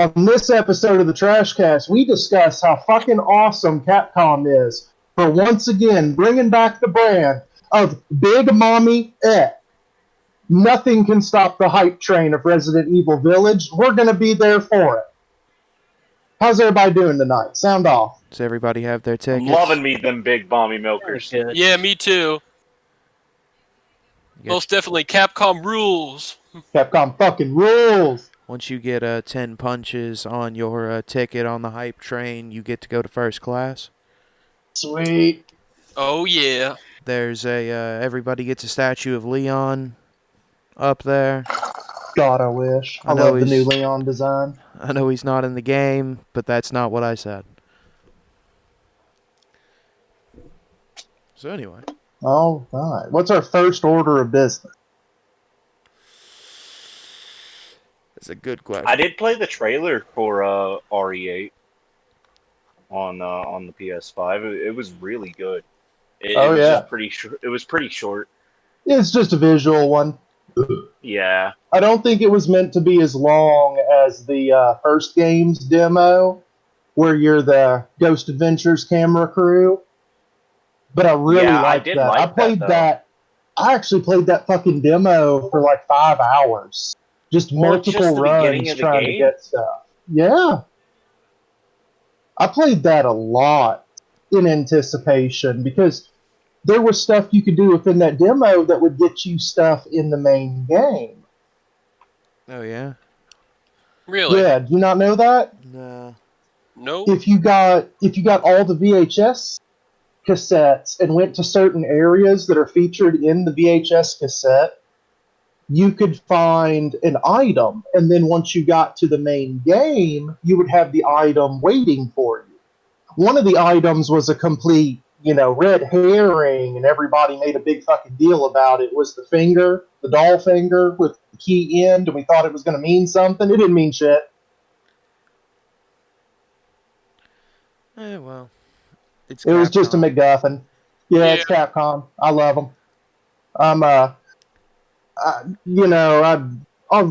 On this episode of the TrashCast, we discuss how fucking awesome Capcom is for once again bringing back the brand of Big Mommy X. Nothing can stop the hype train of Resident Evil Village. We're going to be there for it. How's everybody doing tonight? Sound off. Does everybody have their tickets? I'm loving me them big mommy milkers. Yeah, me too. Most definitely, Capcom rules. Capcom fucking rules. Once you get 10 punches on your ticket on the hype train, you get to go to first class. Sweet. Oh yeah. There's everybody gets a statue of Leon up there. God, I wish. I love the new Leon design. I know he's not in the game, but that's not what I said. So anyway. All right. What's our first order of business? That's a good question. I did play the trailer for RE8 on the PS5. It was really good. It was just pretty short. It was pretty short. It's just a visual one. Yeah. I don't think it was meant to be as long as the first game's demo, where you're the Ghost Adventures camera crew. But I really liked that. I played that. I actually played that fucking demo for like 5 hours. Just multiple runs trying to get stuff. Yeah. I played that a lot in anticipation because there was stuff you could do within that demo that would get you stuff in the main game. Oh, yeah? Really? Yeah, do you not know that? No. No. If you got all the VHS cassettes and went to certain areas that are featured in the VHS cassette, you could find an item, and then once you got to the main game, you would have the item waiting for you. One of the items was a complete, red herring, and everybody made a big fucking deal about it. It was the finger, the doll finger with the key end, and we thought it was going to mean something. It didn't mean shit. Well, it was just a MacGuffin. Yeah, it's Capcom. I love them. I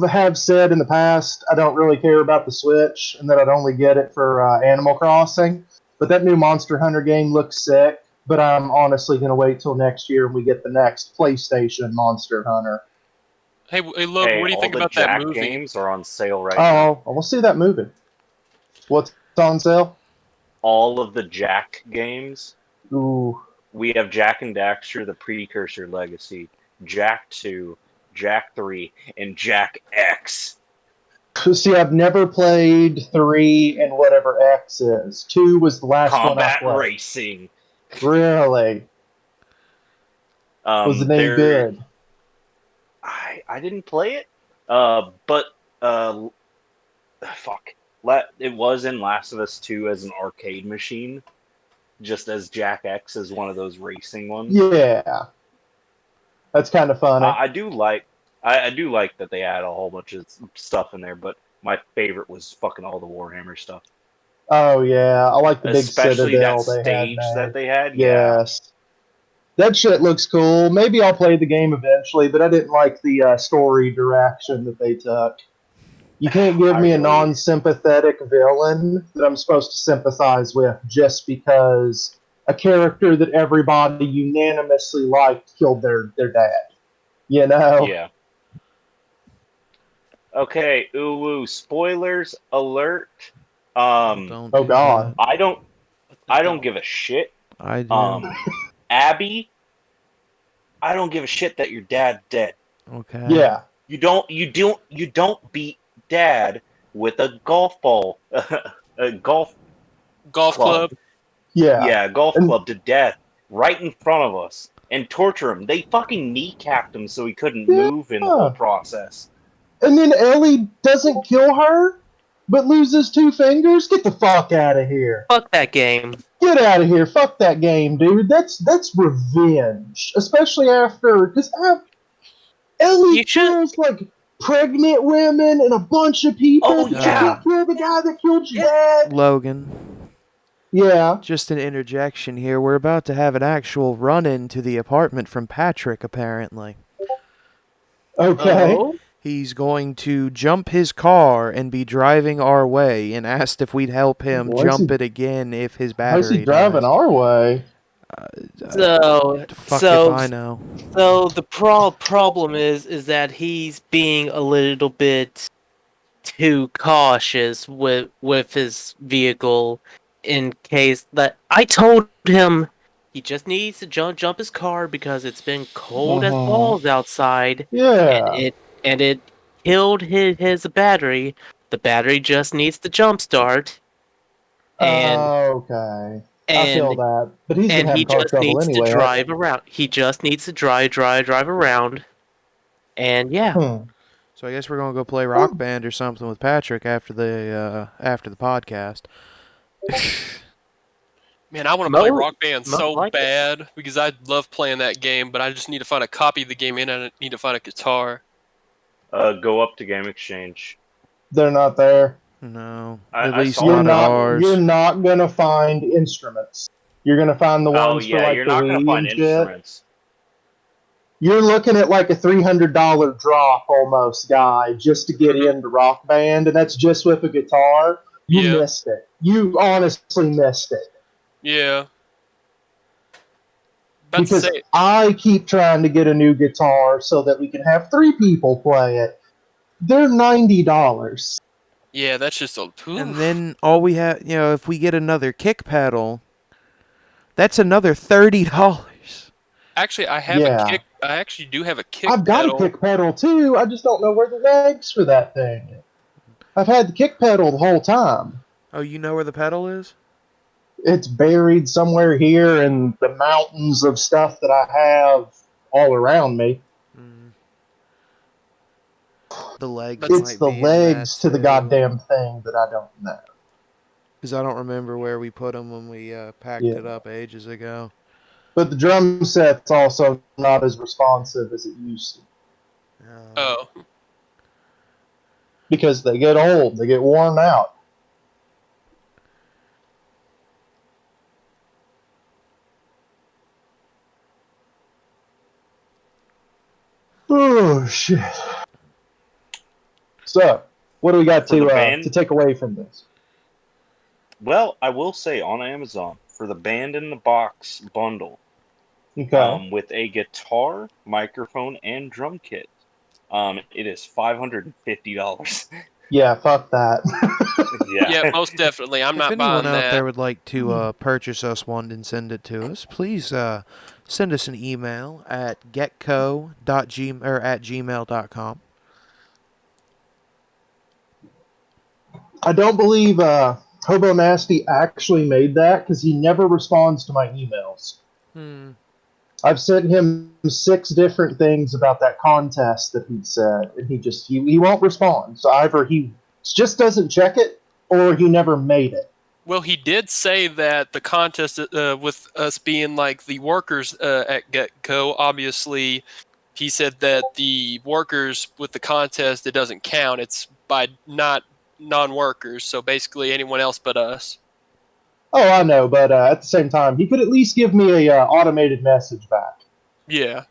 have said in the past I don't really care about the Switch and that I'd only get it for Animal Crossing. But that new Monster Hunter game looks sick. But I'm honestly going to wait till next year when we get the next PlayStation Monster Hunter. Hey, Logan, what do you think about that movie? All the Jack games are on sale right now. Oh, we'll see that movie. What's on sale? All of the Jack games. Ooh. We have Jack and Daxter, the Precursor Legacy, Jack 2, Jack 3, and Jack X. See, I've never played 3 and whatever X is. 2 was the last one I played. Combat Racing. Really? Was the name good? I didn't play it, but fuck. It was in Last of Us 2 as an arcade machine, just as Jack X is one of those racing ones. Yeah. That's kind of funny. I do like that they add a whole bunch of stuff in there, but my favorite was fucking all the Warhammer stuff. Oh yeah, I like the big especially citadel that stage that they had. Yes, that shit looks cool. Maybe I'll play the game eventually, but I didn't like the story direction that they took. You can't give me a non-sympathetic villain that I'm supposed to sympathize with just because a character that everybody unanimously liked killed their dad. Yeah. Okay, spoilers alert. Don't oh God. I don't give a shit. I do. Abby, I don't give a shit that your dad's dead. Okay. Yeah. You don't beat dad with a golf ball. A golf club. Yeah. Yeah, golf club to death right in front of us and torture him. They fucking kneecapped him so he couldn't move in the whole process. And then Ellie doesn't kill her, but loses 2 fingers? Get the fuck out of here. Fuck that game. Get out of here. Fuck that game, dude. That's revenge. Especially after... Because Ellie kills, like, pregnant women and a bunch of people. Oh, yeah. You kill the guy that killed your dad. Logan. Yeah. Just an interjection here. We're about to have an actual run-in to the apartment from Patrick, apparently. Okay. Oh? He's going to jump his car and be driving our way, and asked if we'd help him jump it again if his battery dies. Why is he driving our way? Fuck if I know. So the problem is that he's being a little bit too cautious with his vehicle, in case that I told him he just needs to jump his car because it's been cold as balls outside. Yeah. And it killed his battery. The battery just needs to jump start. And Okay. I feel that. But he's been and he having car just trouble needs anyway. to drive around. He just needs to drive around. And yeah. So I guess we're gonna go play Rock Band or something with Patrick after the podcast. Man, I want to play Rock Band so bad because I love playing that game, but I just need to find a copy of the game and I need to find a guitar. Go up to Game Exchange. They're not there. No, at least not at ours. You're not gonna find instruments. You're gonna find the ones for like you're the not Wii gonna find and instruments. You're looking at like a $300 drop almost, guy, just to get into Rock Band, and that's just with a guitar. You missed it. You honestly missed it. Yeah. Because I keep trying to get a new guitar so that we can have 3 people play it. They're $90. Yeah, that's just a. And then all we have, if we get another kick pedal, that's another $30. Actually, I have a kick. I actually do have a kick pedal. I've got a kick pedal too. I just don't know where the legs for that thing is. I've had the kick pedal the whole time. Oh, you know where the pedal is? It's buried somewhere here in the mountains of stuff that I have all around me. The legs. It's the legs to the goddamn thing that I don't know. Because I don't remember where we put them when we packed it up ages ago. But the drum set's also not as responsive as it used to. Oh. Because they get old. They get worn out. Oh, shit. So, what do we got to take away from this? Well, I will say on Amazon, for the Band in the Box bundle, with a guitar, microphone, and drum kit, it is $550. Yeah, fuck that. Yeah, most definitely. I'm not buying that. If anyone out there would like to purchase us one and send it to us, please send us an email at getco.gmail.com. I don't believe Hobo Nasty actually made that because he never responds to my emails. I've sent him 6 different things about that contest that he said, and he won't respond. So either he just doesn't check it, or he never made it. Well, he did say that the contest with us being like the workers at GetGo, obviously, he said that the workers with the contest, it doesn't count. It's by not non-workers, so basically anyone else but us. Oh, I know, but at the same time, he could at least give me a automated message back. Yeah.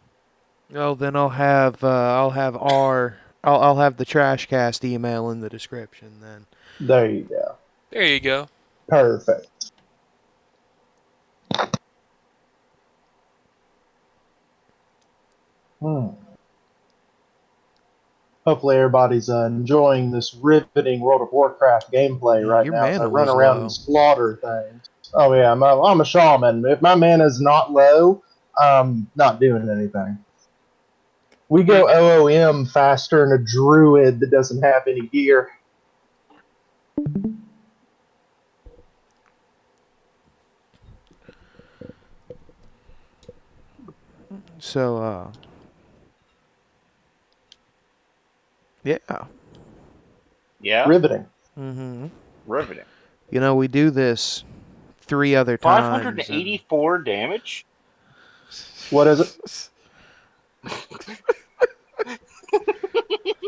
Well, then I'll have the TrashCast email in the description. Then there you go. There you go. Perfect. Hopefully everybody's enjoying this riveting World of Warcraft gameplay right now. As I run around and slaughter things. Oh yeah, I'm a shaman. If my mana's not low, I'm not doing anything. We go OOM faster than a druid that doesn't have any gear. So, yeah. Yeah? Riveting. Riveting. We do this 3 other times. 584 damage? What is it?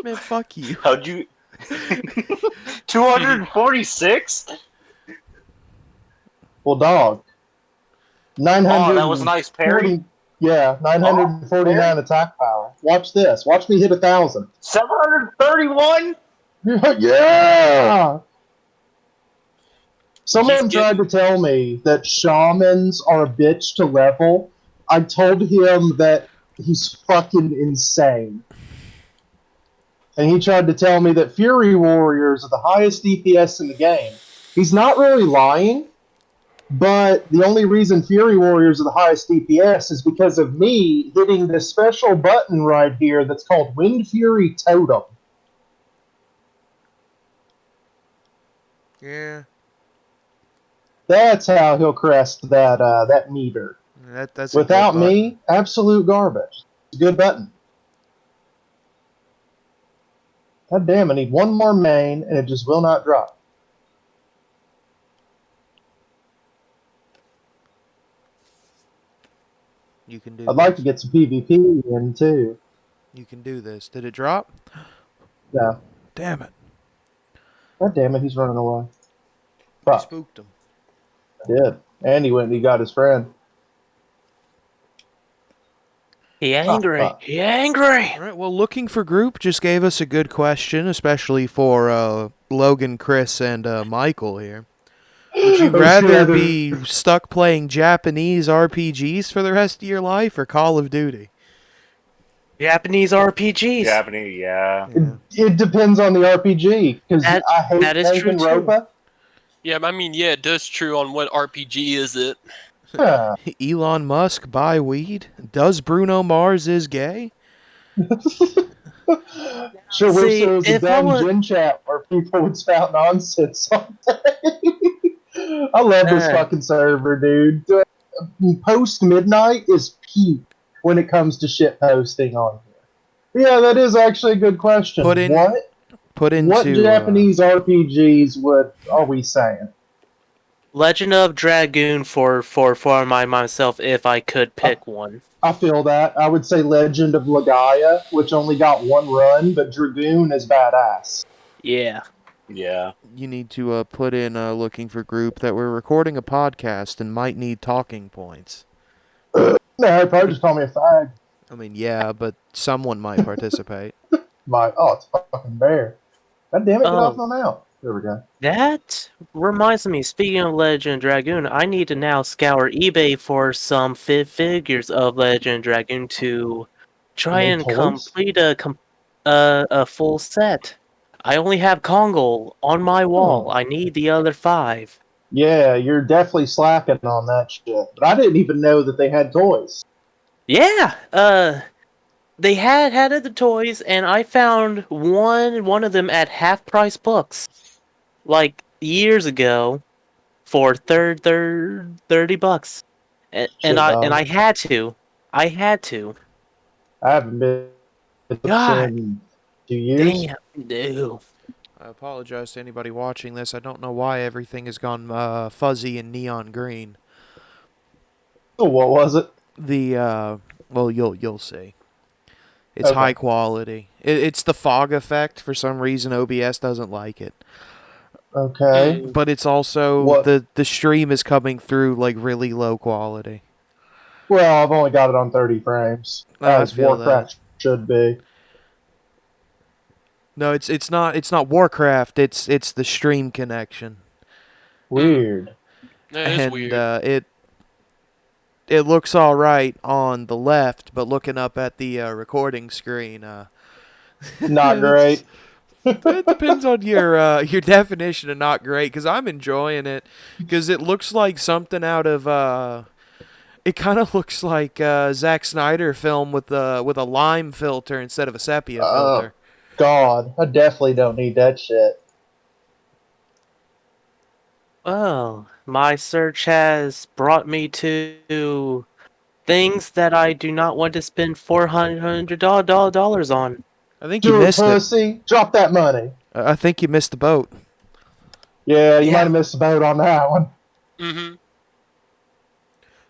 Man, fuck you. How'd you... 246? Well, dog. 900. Oh, that was a nice parry? Yeah, 949 attack power. Watch this. Watch me hit 1,000. 731? Yeah! Someone He's tried getting- to tell me that shamans are a bitch to level. I told him that he's fucking insane. And he tried to tell me that Fury Warriors are the highest DPS in the game. He's not really lying, but the only reason Fury Warriors are the highest DPS is because of me hitting this special button right here that's called Wind Fury Totem. Yeah. That's how he'll crest that meter. That's Without a good button. me, absolute garbage. It's a good button. God damn, I need one more main, and it just will not drop. You can do I'd this. like to get some PvP in, too. You can do this. Did it drop? Yeah. Damn it. God damn it, he's running away. You Fuck. spooked him. I did. And he went and he got his friend. He angry. fuck. He angry. All right, well, looking for group just gave us a good question, especially for Logan, Chris, and Michael here. Would you rather be stuck playing Japanese RPGs for the rest of your life or Call of Duty? Japanese RPGs. Japanese, yeah. It depends on the RPG, because I hate that is true, too. Danganronpa. Yeah, I mean, yeah, it does true on what RPG is it. Yeah. Elon Musk buy weed? Does Bruno Mars is gay? Sure wish See, there was a if I damn was- gin chat where people would spout nonsense all day. I love this fucking server, dude. Post midnight is peak when it comes to shit posting on here. Yeah, that is actually a good question. Put into what Japanese RPGs are we saying? Legend of Dragoon for myself if I could pick one. I feel that. I would say Legend of Legaia, which only got one run, but Dragoon is badass. Yeah. Yeah. You need to put in looking for group that we're recording a podcast and might need talking points. No, probably just call me a fag. I mean, yeah, but someone might participate. It's a fucking bear. God damn it, get off my mount. There we go. That reminds me, speaking of Legend Dragoon, I need to now scour eBay for some figures of Legend Dragoon to try and complete a full set. I only have Kongol on my wall. I need the other 5. Yeah, you're definitely slacking on that shit. But I didn't even know that they had toys. Yeah, they had the toys, and I found one of them at half price books, like years ago, for $30, and I had to. I haven't been God in 2 years. damn, no. I apologize to anybody watching this. I don't know why everything has gone fuzzy and neon green. So what was it? Well, you'll see. It's high quality. It's the fog effect. For some reason, OBS doesn't like it. Okay. But it's also the stream is coming through like really low quality. Well, I've only got it on 30 frames, as Warcraft should be. No, it's not Warcraft. It's the stream connection. Weird. That is weird. It looks all right on the left, but looking up at the recording screen, not great. It depends on your definition of not great, because I'm enjoying it, because it looks like something out of it kind of looks like Zack Snyder film with a lime filter instead of a sepia filter. God, I definitely don't need that shit. Well, my search has brought me to things that I do not want to spend $400 on. I think you missed it. Drop that money. I think you missed the boat. Yeah, you might have missed the boat on that one. Mm-hmm.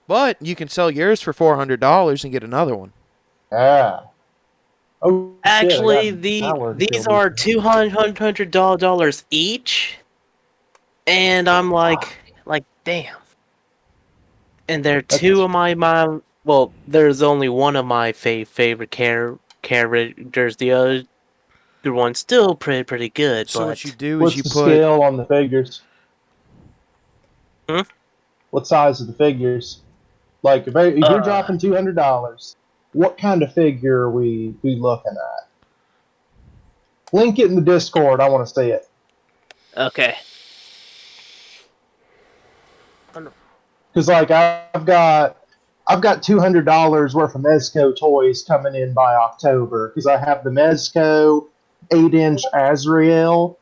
But you can sell yours for $400 and get another one. Yeah. Oh, actually, these are $200 each, and I'm like, damn. And they're two of my well, there's only one of my favorite characters. The other one's still pretty good. So but what you do is What's you the put scale on the figures? Hmm? What size are the figures? Like, if you're dropping $200, what kind of figure are we looking at? Link it in the Discord. I want to see it. Okay. Because like I've got $200 worth of Mezco toys coming in by October. Because I have the Mezco 8-inch Azrael,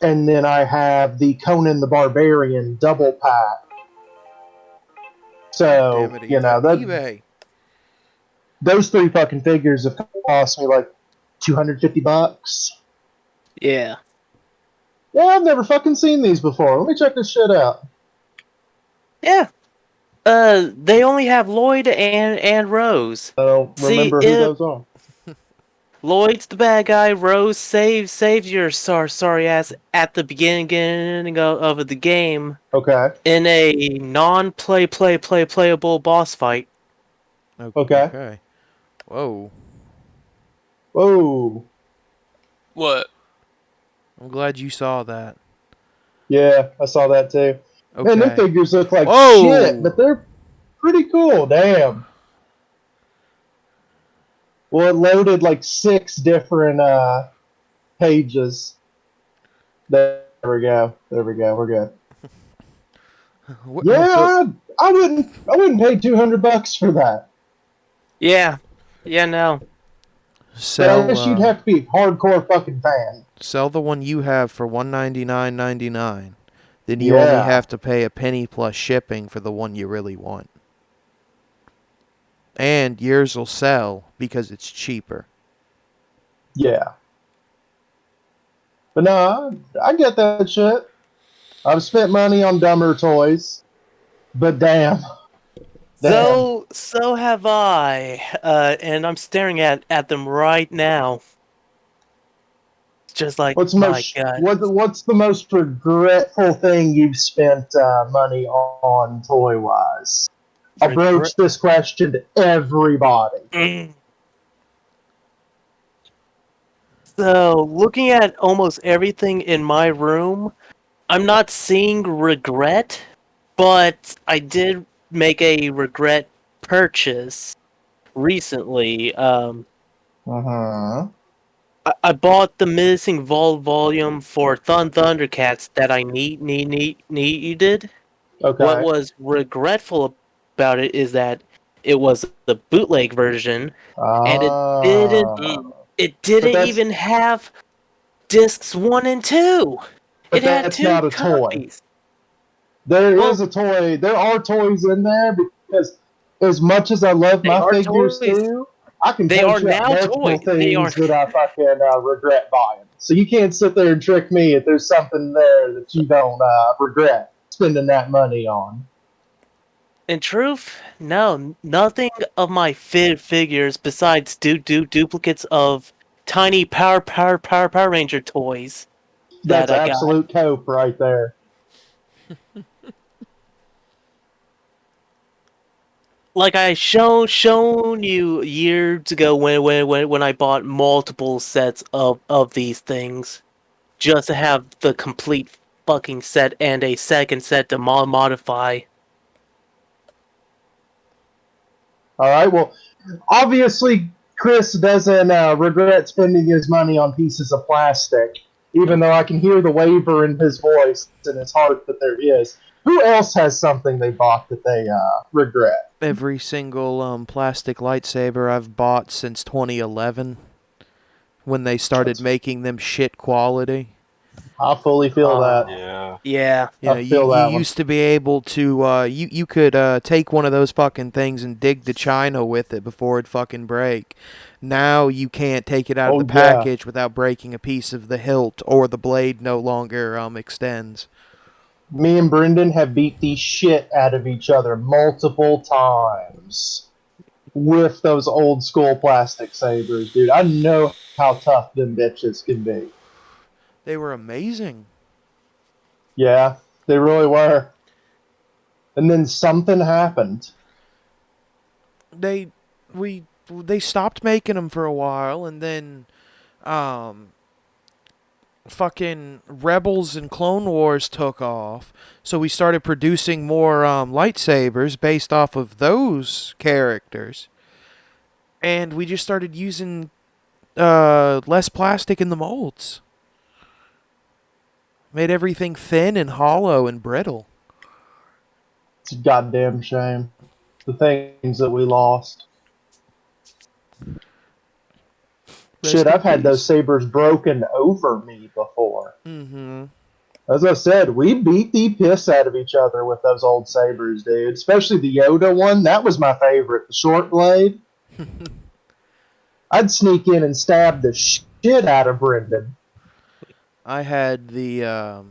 and then I have the Conan the Barbarian double pack. So damn it, you know eBay. those 3 fucking figures have cost me like $250. Yeah. Yeah, I've never fucking seen these before. Let me check this shit out. Yeah. They only have Lloyd and Rose. I don't remember who those are. Lloyd's the bad guy. Rose saves your sorry ass at the beginning of the game. Okay. In a playable boss fight. Okay. Whoa. Whoa. What? I'm glad you saw that. Yeah, I saw that too. Okay. Man, them figures look like Whoa. shit, but they're pretty cool. Damn. Well, it loaded like 6 different pages. There we go. We're good. What, Yeah, I wouldn't pay $200 for that. Yeah. Yeah, no. But I guess you'd have to be a hardcore fucking fan. Sell the one you have for $199.99. Then you only Yeah. have to pay a penny plus shipping for the one you really want. And yours will sell because it's cheaper. Yeah. But no, I get that shit. I've spent money on dumber toys, but damn. So have I, and I'm staring at them right now. Just like, What's my God. what's the most regretful thing you've spent money on toy wise? I'll broach this question to everybody. So, looking at almost everything in my room, I'm not seeing regret, but I did make a regret purchase recently. I bought the missing volume for Thundercats that I needed. Okay. What was regretful about it is that it was the bootleg version, and it didn't even have discs 1 and 2. But It had that's 2 not a toy. copies. There is a toy. There are toys in there because as much as I love my figures too, I can tell you multiple things that I fucking regret buying. So you can't sit there and trick me if there's something there that you don't regret spending that money on. In truth, no, nothing of my figures besides duplicates of tiny Power Ranger toys. That's absolute cope right there. Like I shown you years ago when I bought multiple sets of these things, just to have the complete fucking set and a second set to modify. All right. Well, obviously, Chris doesn't regret spending his money on pieces of plastic, even though I can hear the waver in his voice and his heart that there is. Who else has something they bought that they regret? Every single plastic lightsaber I've bought since 2011, when they started making them shit quality. I fully feel that. Yeah. You know, you used to be able to, you could take one of those fucking things and dig the china with it before it'd fucking break. Now you can't take it out of the package without breaking a piece of the hilt, or the blade no longer extends. Me and Brendan have beat the shit out of each other multiple times with those old school plastic sabers, dude. I know how tough them bitches can be. They were amazing. Yeah, they really were. And then something happened. We they stopped making them for a while, and then fucking Rebels and Clone Wars took off, so we started producing more lightsabers based off of those characters, and we just started using less plastic in the molds. Made everything thin and hollow and brittle. It's a goddamn shame. The things that we lost. Shit, I've had those sabers broken over me before. Mm-hmm. As I said, we beat the piss out of each other with those old sabers, dude. Especially the Yoda one. That was my favorite. The short blade. I'd sneak in and stab the shit out of Brendan. I had the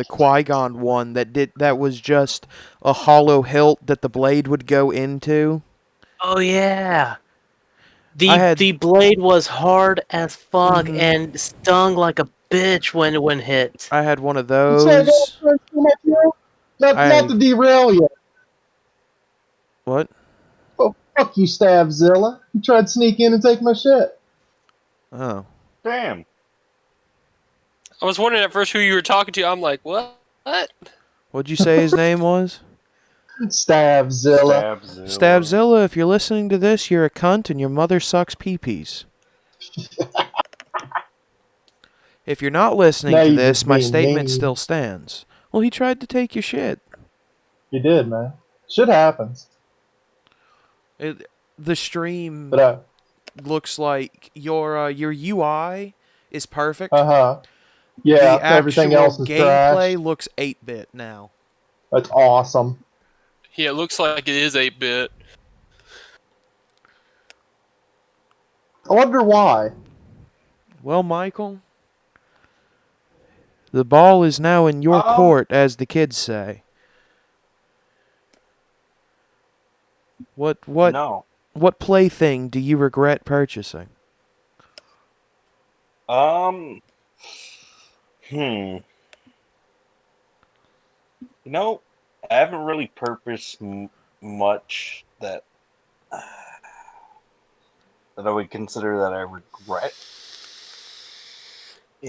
Qui-Gon one that was just a hollow hilt that the blade would go into. Oh yeah. The blade was hard as fuck and stung like a bitch when hit. I had one of those. Not to derail you. What? Oh, fuck you, Stavzilla. You tried to sneak in and take my shit. Oh. Damn. I was wondering at first who you were talking to. I'm like, what? What'd you say his name was? Stavzilla. Stavzilla, if you're listening to this, you're a cunt and your mother sucks pee-pees. If you're not listening to this, my statement still stands. Well, he tried to take your shit. You did, man. Shit happens. The stream looks like your UI is perfect. Yeah, the everything else is gameplay trash. Looks 8-bit now. That's awesome. Yeah, it looks like it is 8-bit. I wonder why. Well, Michael, the ball is now in your court, as the kids say. What plaything do you regret purchasing? You know, I haven't really purposed much that I would consider that I regret.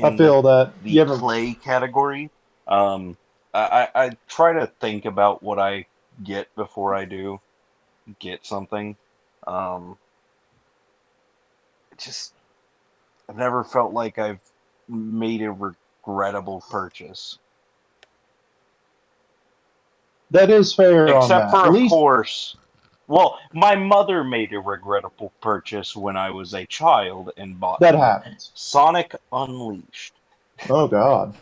I feel that the play category. I try to think about what I get before I do get something. I've never felt like I've made a regrettable purchase. That is fair. Except for, of course, well, my mother made a regrettable purchase when I was a child and bought Sonic Unleashed. Oh God!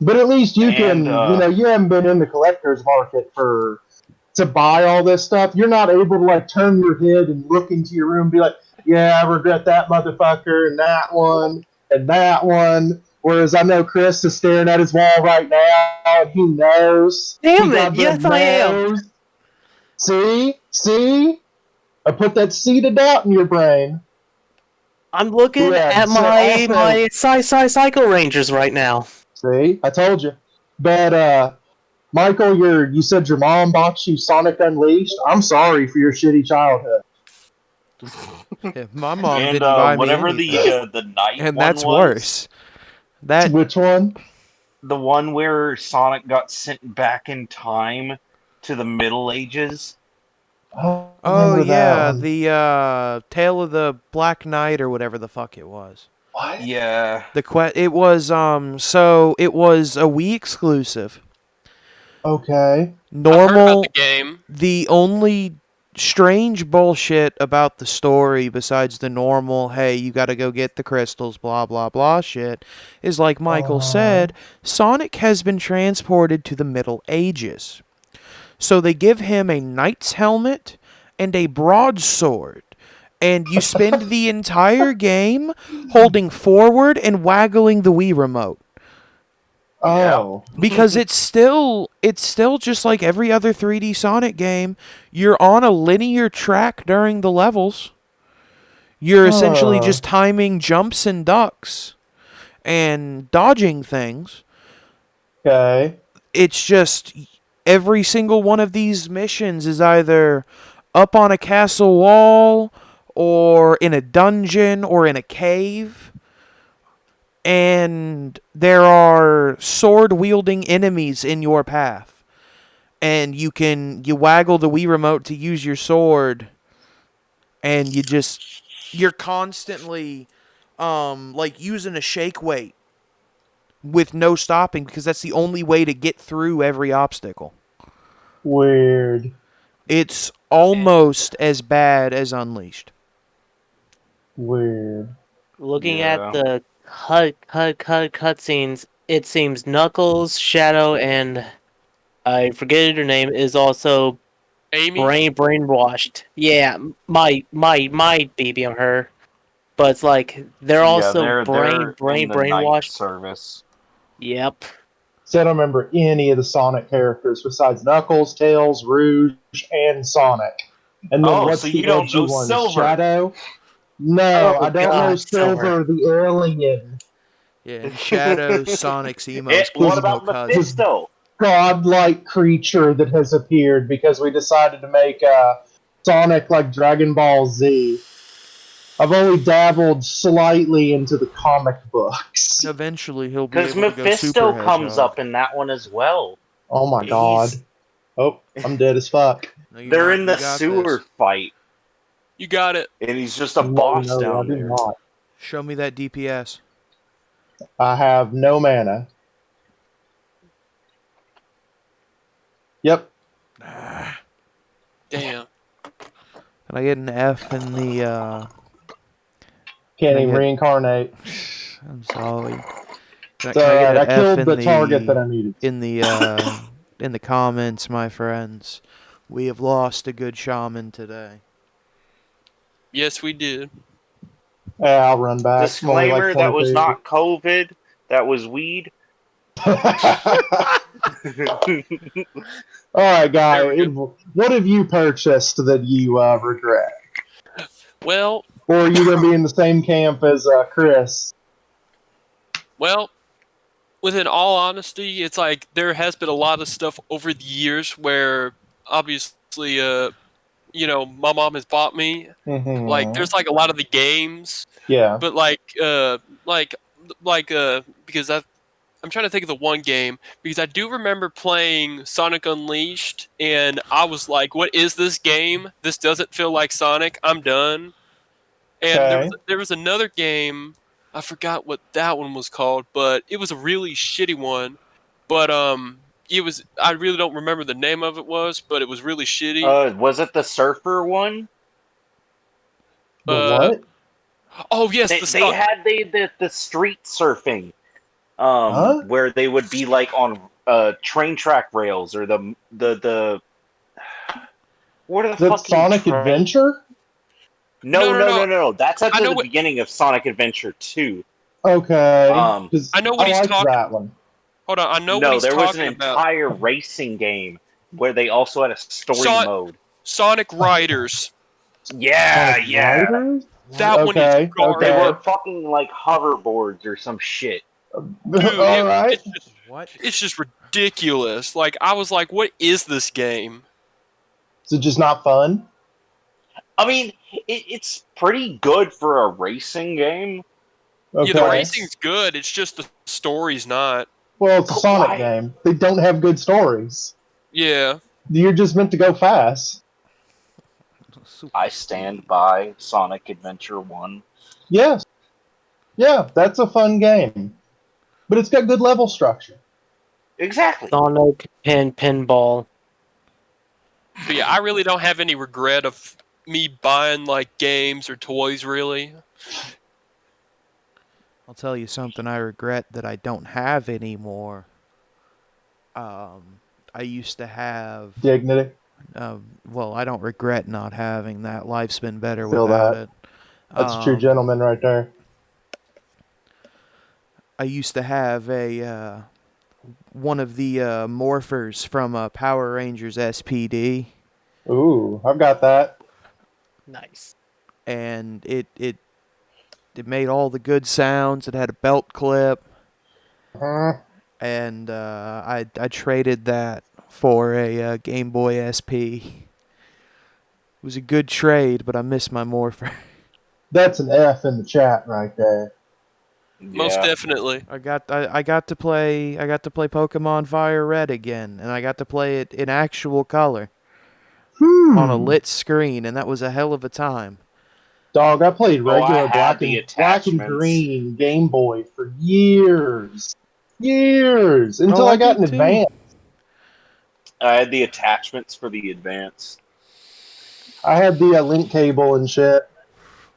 But at least you can, you haven't been in the collector's market to buy all this stuff. You're not able to like turn your head and look into your room and be like, yeah, I regret that motherfucker and that one and that one. Whereas I know Chris is staring at his wall right now and he knows. Damn it! Yes, I am. See? I put that seed of doubt in your brain. I'm looking at my Psycho Rangers right now. See? I told you. But, Michael, you said your mom bought you Sonic Unleashed. I'm sorry for your shitty childhood. Yeah, my mom didn't buy me anything. the night and one that's was, worse. Which one? The one where Sonic got sent back in time to the Middle Ages. Oh yeah, the Tale of the Black Knight or whatever the fuck it was. What? Yeah. It was so it was a Wii exclusive. Okay. Normal. I've heard about the game. The only strange bullshit about the story, besides the normal, hey, you gotta go get the crystals, blah blah blah shit, is like Michael said, Sonic has been transported to the Middle Ages. So they give him a knight's helmet and a broadsword. And you spend the entire game holding forward and waggling the Wii remote. Oh. Because it's still just like every other 3D Sonic game. You're on a linear track during the levels. You're essentially just timing jumps and ducks and dodging things. Okay. It's just every single one of these missions is either up on a castle wall or in a dungeon or in a cave, and there are sword-wielding enemies in your path, and you waggle the Wii remote to use your sword, and you're constantly like using a shake weight with no stopping, because that's the only way to get through every obstacle. Weird. It's almost as bad as Unleashed. Weird. Looking at the cutscenes, it seems Knuckles, Shadow, and I forget her name is also Amy? brainwashed. Yeah, might be on her, but it's like they're also they're in the night brainwashed. service. Yep. So I don't remember any of the Sonic characters besides Knuckles, Tails, Rouge, and Sonic. And then what's So the you don't edgy know one? Silver. Shadow? No, Oh, I don't know God, Silver, the alien. Yeah, and Shadow, Sonic's What emo about cousin. Mephisto? Godlike creature that has appeared because we decided to make Sonic like Dragon Ball Z. I've only dabbled slightly into the comic books. Eventually, he'll be Because able to go Super Mephisto comes Hedgehog. up in that one as well. Oh my god. Oh, I'm dead as fuck. No, you're They're not. in You the got sewer this. fight, You got it. and he's just a No, boss I down do there. not. Show me that DPS. I have no mana. Yep. Damn. Can I get an F in the? Can't I even get- reincarnate. I'm sorry. Can It's I get alright, an I F killed the target that I needed. in the comments, my friends? We have lost a good shaman today. Yes, we did. Yeah, I'll run back. I'm only like Disclaimer: that was 23. not COVID. That was weed. Alright, guy. There we What have you purchased that you regret? Well, Or are you going to be in the same camp as Chris? within all honesty, it's like there has been a lot of stuff over the years where obviously, my mom has bought me. Like, Mm-hmm. there's like a lot of the games, Yeah. but because I'm trying to think of the one game because I do remember playing Sonic Unleashed, and I was like, "What is this game? This doesn't feel like Sonic. I'm done." And Okay. there was another game. I forgot what that one was called, but it was a really shitty one. But it was. I really don't remember the name of it but it was really shitty. Was it the surfer one? The Uh what? oh yes, They had the street surfing, Huh? where they would be like on train track rails or the what are the Is that fucking Sonic Adventure? No. That's at I know the what beginning of Sonic Adventure 2. Okay. Um, Because I know I what he's liked talking. that one. Hold on, I know what no, he's there was an talking about. entire racing game where they also had a story Son- mode. Sonic Riders. Yeah, Sonic yeah. Riders? That one is Okay. garbage. They were Okay. fucking like hoverboards or some shit. Dude, Alright. What? it's just ridiculous. Like I was like, what is this game? Is it just not fun? I mean, it's pretty good for a racing game. Yeah, the Okay. racing's good. It's just the story's not. Well, it's a But Sonic why? game. They don't have good stories. Yeah. You're just meant to go fast. Super I speed. stand by Sonic Adventure 1. Yes. Yeah, that's a fun game. But it's got good level structure. Exactly. Sonic pinball. But yeah, I really don't have any regret of me buying like games or toys really. I'll tell you something I regret that I don't have anymore. I used to have. Dignity. Well, I don't regret not having that. Life's been better Feel without that. it. That's a true gentleman right there. I used to have a one of the morphers from Power Rangers SPD, Ooh, I've got that. Nice. and it made all the good sounds. It had a belt clip, and I traded that for a Game Boy SP. was a good trade, but I miss my Morpher. That's an F in the chat right there. Most definitely. I got to play Pokemon Fire Red again, and I got to play it in actual color on a lit screen, and that was a hell of a time. Dog, I played regular I black and green Game Boy for years until I got an Advance. I had the attachments for the Advance. I had the link cable and shit.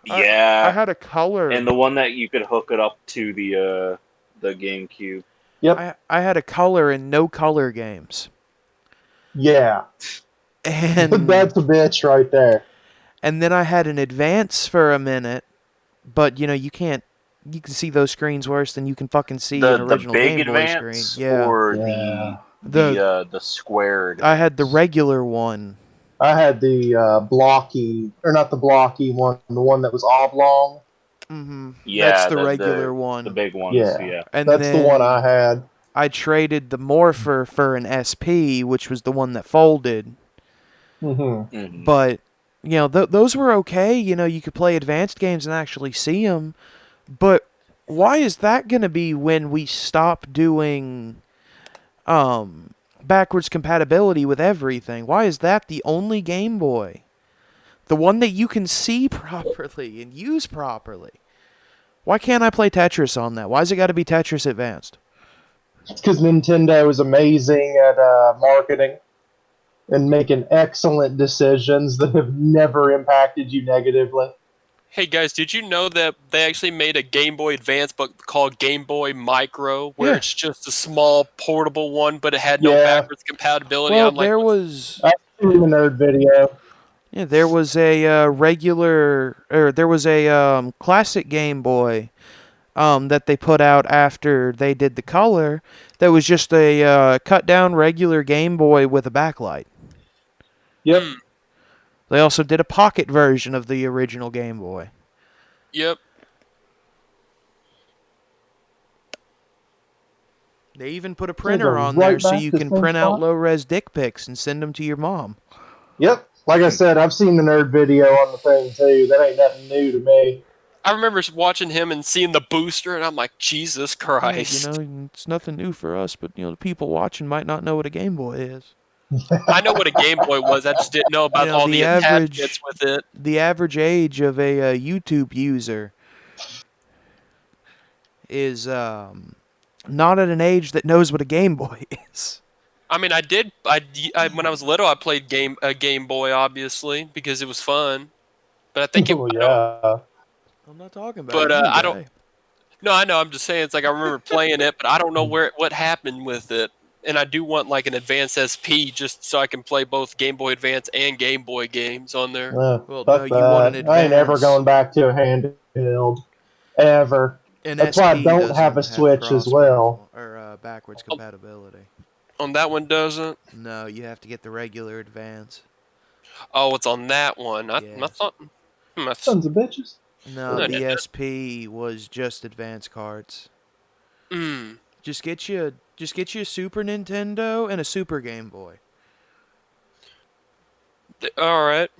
Yeah, I had a color, and the one that you could hook it up to the GameCube. Yep. I had a color and no color games. Yeah, and that's a bitch right there. And then I had an Advance for a minute, but you can see those screens worse than you can fucking see an original Game Boy screen. Yeah. Or the squared. I had the regular one. I had the blocky, or not the blocky one, the one that was oblong. Mm-hmm. Yeah, that's the regular one. The big ones, yeah. And that's the one I had. I traded the Morpher for an SP, which was the one that folded. Mm-hmm. Mm-hmm. But, those were okay. You could play advanced games and actually see them. But why is that going to be when we stop doing backwards compatibility with everything? Why is that the only Game Boy? The one that you can see properly and use properly. Why can't I play Tetris on that? Why's it got to be Tetris Advanced? It's because Nintendo is amazing at marketing and making excellent decisions that have never impacted you negatively. Hey guys, did you know that they actually made a Game Boy Advance but called Game Boy Micro, where it's just a small portable one, but it had no backwards compatibility? Well, I've seen the nerd video. Yeah, there was a classic Game Boy that they put out after they did the color. That was just a cut down regular Game Boy with a backlight. Yep. They also did a pocket version of the original Game Boy. Yep. They even put a printer on there so you can print out low-res dick pics and send them to your mom. Yep. Like I said, I've seen the nerd video on the thing too. That ain't nothing new to me. I remember watching him and seeing the booster, and I'm like, Jesus Christ. Yeah, it's nothing new for us, but the people watching might not know what a Game Boy is. I know what a Game Boy was. I just didn't know about all the attachments with it. The average age of a YouTube user is not at an age that knows what a Game Boy is. I mean, when I was little, I played Game Boy, obviously, because it was fun. But I think I'm not talking about. But I don't. No, I know. I'm just saying. It's like I remember playing it, but I don't know what happened with it. And I do want like an Advance SP just so I can play both Game Boy Advance and Game Boy games on there. Well, no, you want an Advance. I ain't ever going back to a handheld. Ever. That's why I don't have a Switch as well. Or backwards compatibility. On that one doesn't? No, you have to get the regular Advance. Oh, it's on that one. I thought... Sons of bitches. No, the SP was just Advance cards. Just get you a Super Nintendo and a Super Game Boy. All right.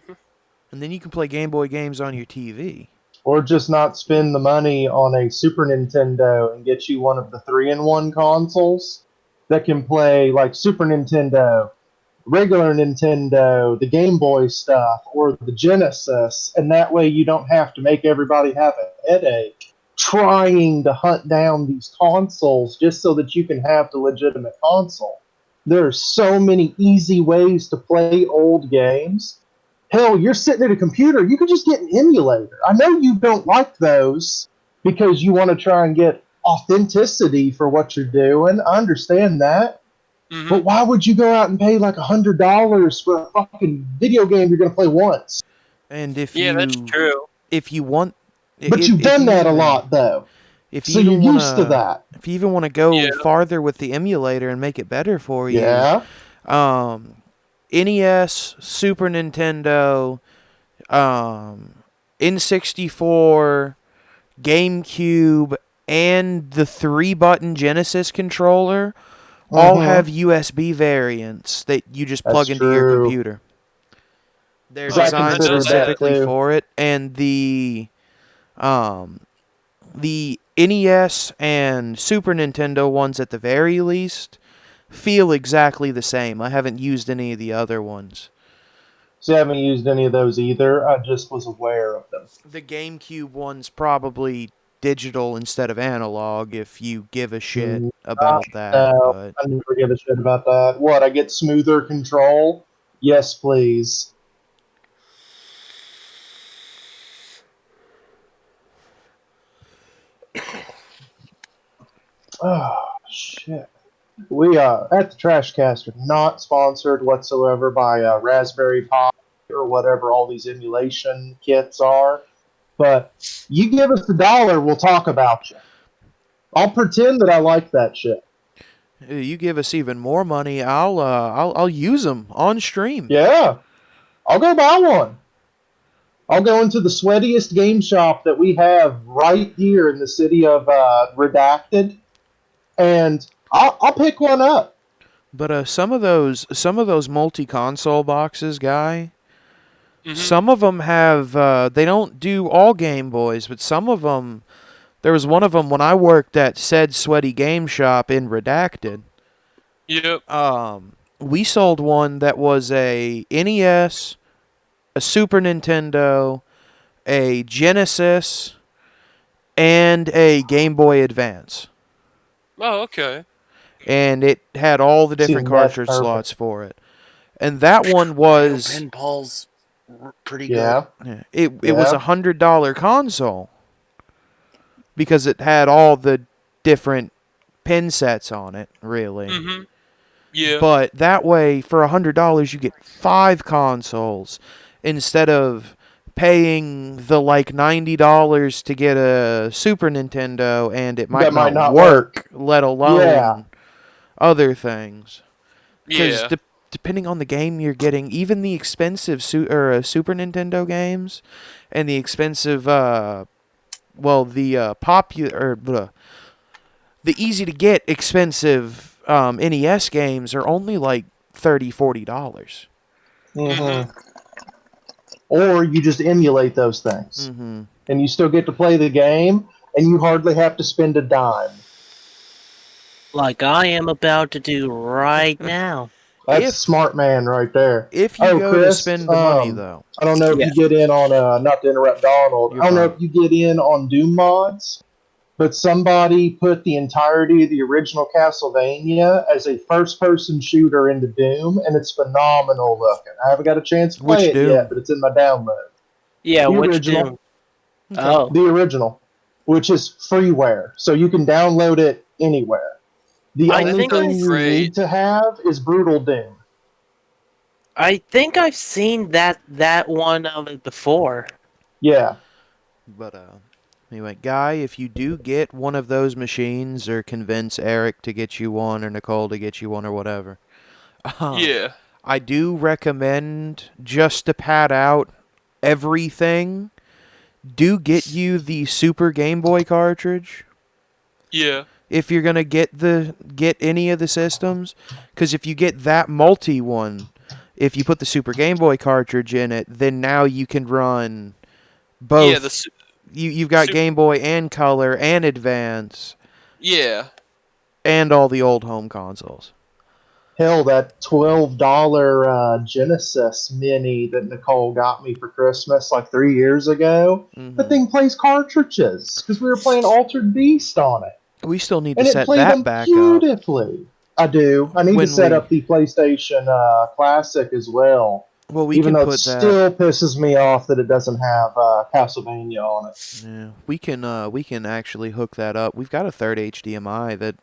And then you can play Game Boy games on your TV. Or just not spend the money on a Super Nintendo and get you one of the 3-in-1 consoles that can play like Super Nintendo, regular Nintendo, the Game Boy stuff, or the Genesis, and that way you don't have to make everybody have a headache trying to hunt down these consoles just so that you can have the legitimate console. There are so many easy ways to play old games. Hell, you're sitting at a computer, you could just get an emulator. I know you don't like those because you want to try and get authenticity for what you're doing. I understand that. Mm-hmm. But why would you go out and pay like $100 for a fucking video game you're going to play once? And if that's true. If you want... But you've done that a lot, though. So you're used to that. If you even want to go farther with the emulator and make it better for you... NES, Super Nintendo, N64, GameCube, and the 3-button Genesis controller all have USB variants that you just plug into your computer. They're Is that designed considered that specifically too? for it, and the NES and Super Nintendo ones at the very least feel exactly the same. I haven't used any of the other ones. So I haven't used any of those either. I just was aware of them. The GameCube one's probably digital instead of analog if you give a shit about that, No, but I never give a shit about that. What, I get smoother control? Yes, please. Oh, shit. We at the TrashCast are not sponsored whatsoever by Raspberry Pi or whatever all these emulation kits are. But you give us $1, we'll talk about you. I'll pretend that I like that shit. you give us even more money, I'll use them on stream. Yeah, I'll go buy one. I'll go into the sweatiest game shop that we have right here in the city of Redacted, and I'll pick one up. But some of those multi-console boxes, guy, Mhm. some of them have they don't do all Game Boys, but some of them. There was one of them when I worked at said sweaty game shop in Redacted. Yep. We sold one that was a NES, a Super Nintendo, a Genesis, and a Game Boy Advance. Oh, okay. And it had all the different See, that's cartridge perfect. slots for it. And that one was pinball's pretty Yeah, good. it was $100 console because it had all the different pin sets on it, really. Mhm. Yeah. But that way, for $100, you get 5 consoles instead of paying the like $90 to get a Super Nintendo and it might that might not work, let alone Yeah. other things. Because Yeah. depending on the game you're getting, even the expensive Super Nintendo games and the expensive, the easy to get expensive NES games are only like $30-$40. Mm-hmm. Or you just emulate those things, Mm-hmm. and you still get to play the game, and you hardly have to spend a dime. Like I am about to do right now. That's If smart man right there. if you Oh, go to Chris, spend the money though, I don't know if Yeah. you get in on not to interrupt Donald. you're I don't know fine. if you get in on Doom mods, but somebody put the entirety of the original Castlevania as a first-person shooter into Doom, and it's phenomenal looking. I haven't got a chance to play Which it yet, Doom? but it's in my download. Yeah, The which original. Doom? Okay. Oh. The original, which is freeware, so you can download it anywhere. The I only think thing I've- you Great. need to have is Brutal Doom. I think I've seen that one of it before. Yeah. But anyway, Guy, if you do get one of those machines, or convince Eric to get you one, or Nicole to get you one, or whatever, Yeah. I do recommend, just to pad out everything, do get you the Super Game Boy cartridge Yeah. if you're gonna get any of the systems, because if you get that multi one, if you put the Super Game Boy cartridge in it, then now you can run both. Yeah. You've got Game Boy and Color and Advance Yeah. and all the old home consoles. Hell, that $12 Genesis Mini that Nicole got me for Christmas like 3 years ago, the thing plays cartridges because we were playing Altered Beast on it. We still need to And it set played that them back up. beautifully. I do. I need to When set we- up the PlayStation Classic as well. Well, we Even can though put it that. still pisses me off that it doesn't have Castlevania on it. Yeah, we can actually hook that up. We've got a third HDMI that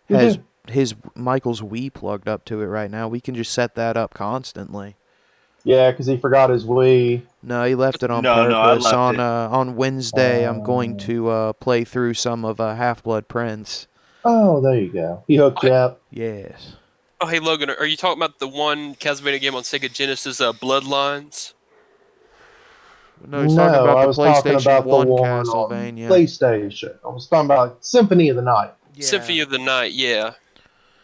We has do. his Michael's Wii plugged up to it right now. We can just set that up constantly. Yeah, because he forgot his Wii. No, he left it on No, no, I purpose. left on it. On Wednesday, I'm going to play through some of Half-Blood Prince. Oh, there you go. He hooked you up. Yes. Oh, hey Logan, are you talking about the one Castlevania game on Sega Genesis, Bloodlines? No, he's talking about I the was talking PlayStation about the 1 one on Castlevania. PlayStation. I was talking about Symphony of the Night. Yeah. Symphony of the Night, yeah.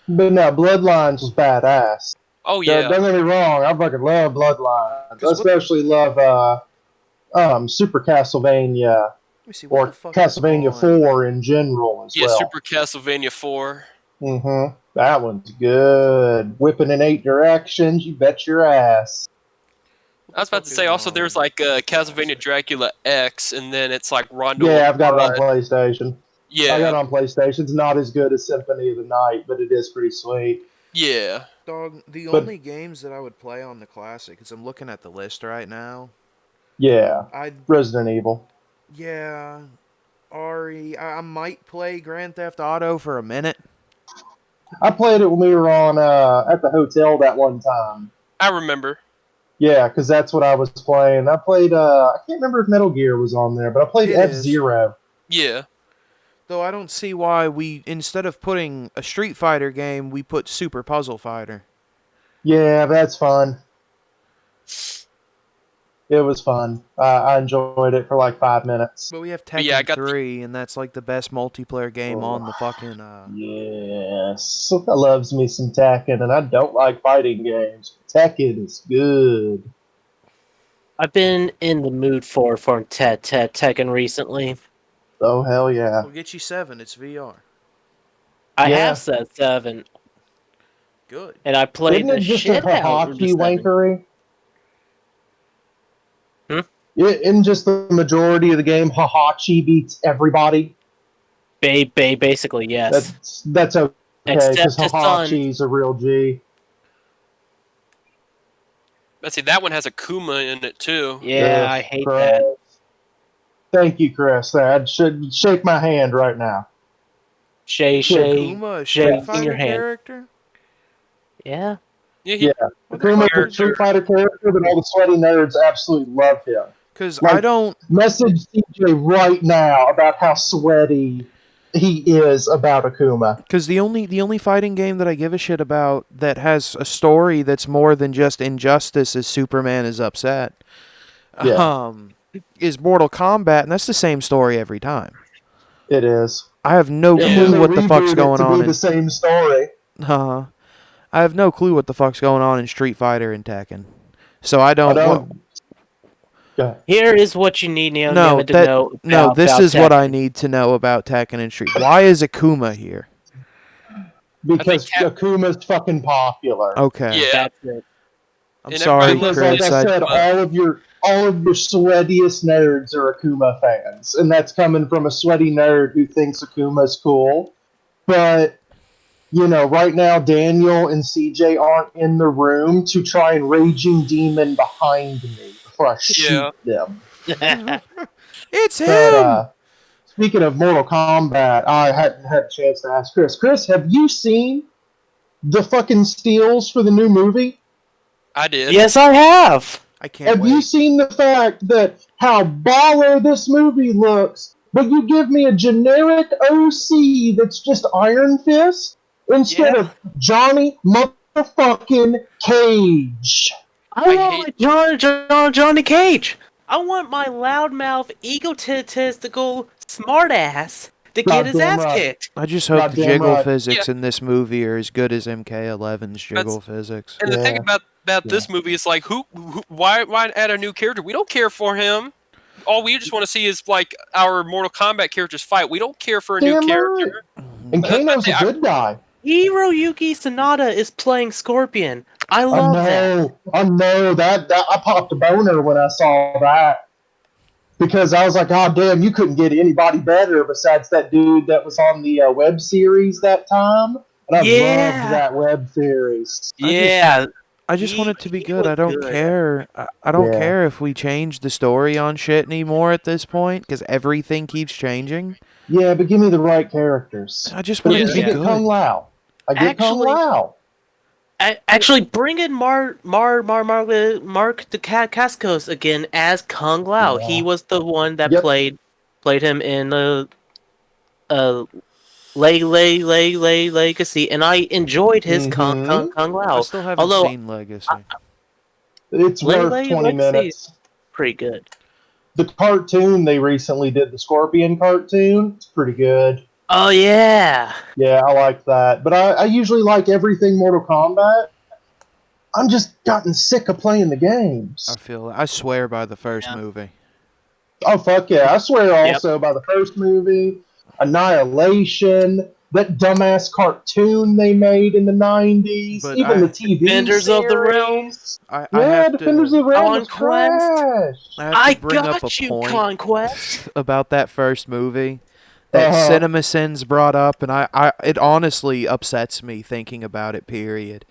But no, Bloodlines was badass. Oh yeah. Don't get me wrong, I fucking love Bloodlines. I especially love Super Castlevania Let me see, what or the fuck Castlevania is on? 4 in general as well. Super Castlevania 4. Mm-hmm. That one's good. Whipping in 8 directions, you bet your ass. I was about to say, also, there's like Castlevania Dracula X, and then it's like Rondo. Yeah, I've got it on PlayStation. Yeah. I got it on PlayStation. It's not as good as Symphony of the Night, but it is pretty sweet. Yeah. Dog, the only games that I would play on the Classic, because I'm looking at the list right now. Yeah. Resident Evil. Yeah. RE. I might play Grand Theft Auto for a minute. I played it when we were on at the hotel that one time. I remember. Yeah, because that's what I was playing. I played, I can't remember if Metal Gear was on there, but I played F-Zero. Yeah. Though I don't see why we, instead of putting a Street Fighter game, we put Super Puzzle Fighter. Yeah, that's fun. It was fun. I enjoyed it for like 5 minutes. But we have Tekken 3, and that's like the best multiplayer game on the fucking... Yes. I loves me some Tekken, and I don't like fighting games. Tekken is good. I've been in the mood for Tekken recently. Oh, hell yeah. We'll get you 7. It's VR. I have said 7. Good. And I played the shit out of the 7. Wankery? In just the majority of the game, Hahachi beats everybody. Basically, yes. That's okay, because Hahachi's a real G. Let's see, that one has a Kuma in it too. Yeah, I hate that. Thank you, Chris. I should shake my hand right now. Kuma, a Street Fighter character? Yeah. Yeah. Akuma's a Street Fighter character, but all the sweaty nerds absolutely love him. Because I don't... Message CJ right now about how sweaty he is about Akuma. Because the only fighting game that I give a shit about that has a story that's more than just injustice is Superman is upset. Yeah. Is Mortal Kombat, and that's the same story every time. It is. I have no clue what the fuck's going on. The same story. I have no clue what the fuck's going on in Street Fighter and Tekken. So I don't. Here is what you need to know. This is what I need to know about Tekken and Street. Why is Akuma here? Because Akuma's fucking popular. Okay. Yeah. That's it. I'm sorry, Chris. Like I said, all of your sweatiest nerds are Akuma fans, and that's coming from a sweaty nerd who thinks Akuma's cool. But right now Daniel and CJ aren't in the room to try and raging demon behind me before I shoot them. It's him. Speaking of Mortal Kombat, I hadn't had a chance to ask Chris. Chris, have you seen the fucking steals for the new movie? I did. Yes, I have. I can't wait. Have you seen the fact that how baller this movie looks, but you give me a generic OC that's just Iron Fist instead of Johnny motherfucking Cage? I want Johnny Cage. I want my loudmouth, egotistical smartass to get his ass kicked. I just hope the jiggle physics in this movie are as good as MK11's jiggle physics. And the thing about this movie is like, why add a new character? We don't care for him. All we just want to see is like our Mortal Kombat characters fight. We don't care for a new character. And Kano's a good guy. Hiroyuki Sanada is playing Scorpion. I love that. I know that I popped a boner when I saw that. Because I was like, oh, damn, you couldn't get anybody better besides that dude that was on the web series that time. And I loved that web series. I just want it to be good. I don't care. I don't care if we change the story on shit anymore at this point, because everything keeps changing. Yeah, but give me the right characters. I just want it to be good. Kung Lao. I get Kung Lao. Actually, bring in Mark Dacascos again as Kung Lao. He was the one that played him in Legacy, and I enjoyed his Kung Lao. I still haven't seen Legacy. It's worth 20 minutes. Pretty good. The cartoon they recently did, the Scorpion cartoon, it's pretty good. Oh, yeah. Yeah, I like that. But I usually like everything Mortal Kombat. I'm just gotten sick of playing the games. I swear by the first movie. Oh, fuck yeah. I swear also by the first movie, Annihilation, that dumbass cartoon they made in the 90s, But even the TV Defenders series. of the Realm. Defenders of the Realm was trash. I have to bring up a point Conquest. about that first movie that CinemaSins brought up, and it honestly upsets me thinking about it, period.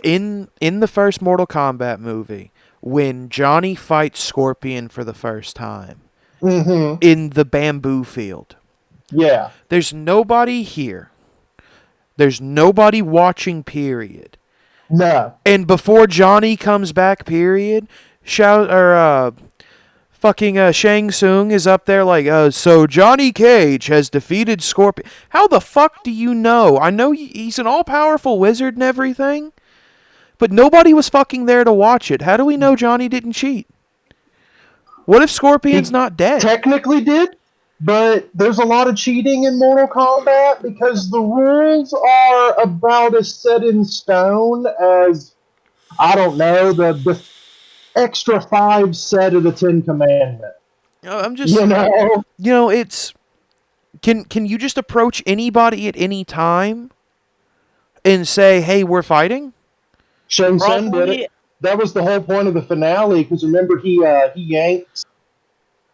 In the first Mortal Kombat movie, when Johnny fights Scorpion for the first time in the bamboo field, there's nobody here. There's nobody watching, period. No. And before Johnny comes back, period, Shang Tsung is up there like, so Johnny Cage has defeated Scorpion. How the fuck do you know? I know he's an all-powerful wizard and everything, but nobody was fucking there to watch it. How do we know Johnny didn't cheat? What if Scorpion's not dead? Technically did, but there's a lot of cheating in Mortal Kombat because the rules are about as set in stone as, I don't know, the extra 5 set of the 10 Commandments. I'm just, it's, can you just approach anybody at any time and say, hey, we're fighting? Shang Tsung did it. That was the whole point of the finale, because remember he yanked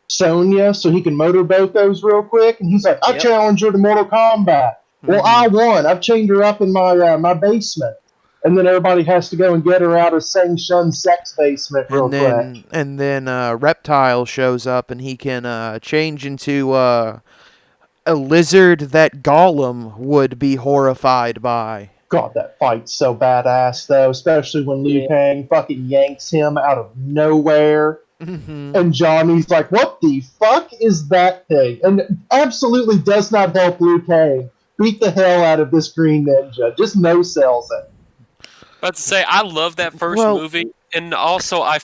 Sonya so he can motorboat those real quick, and he's like, I challenge her to Mortal Kombat. Well, I won. I've chained her up in my basement. And then everybody has to go and get her out of Shang Tsung's sex basement real quick. And then Reptile shows up, and he can change into a lizard that Gollum would be horrified by. God, that fight's so badass, though, especially when Liu Kang fucking yanks him out of nowhere. And Johnny's like, what the fuck is that thing? And absolutely does not help Liu Kang beat the hell out of this Green Ninja. Just no-sells it. About to say, I love that first movie. And also, I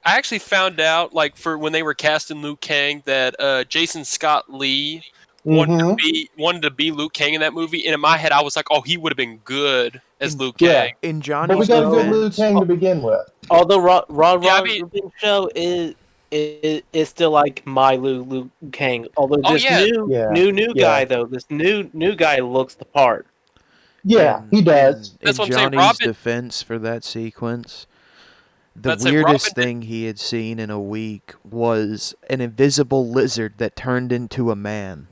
actually found out, like, for when they were casting Liu Kang, that Jason Scott Lee wanted to be Liu Kang in that movie, and in my head I was like, oh, he would have been good as Liu Kang. In Johnny's but we got a good Liu Kang to begin with. Although Rubin show is still like my Liu Kang. Although this new guy though, this new guy looks the part. Yeah, he does. In Johnny's defense for that sequence, the weirdest thing he had seen in a week was an invisible lizard that turned into a man.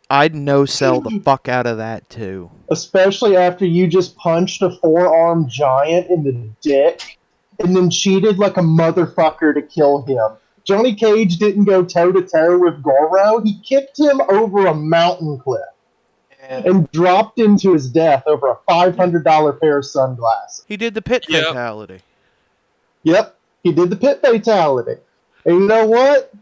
I'd no-sell the fuck out of that, too. Especially after you just punched a 4-armed giant in the dick and then cheated like a motherfucker to kill him. Johnny Cage didn't go toe-to-toe with Goro. He kicked him over a mountain cliff and dropped him to his death over a $500 pair of sunglasses. He did the pit fatality. Yep, he did the pit fatality. And you know what?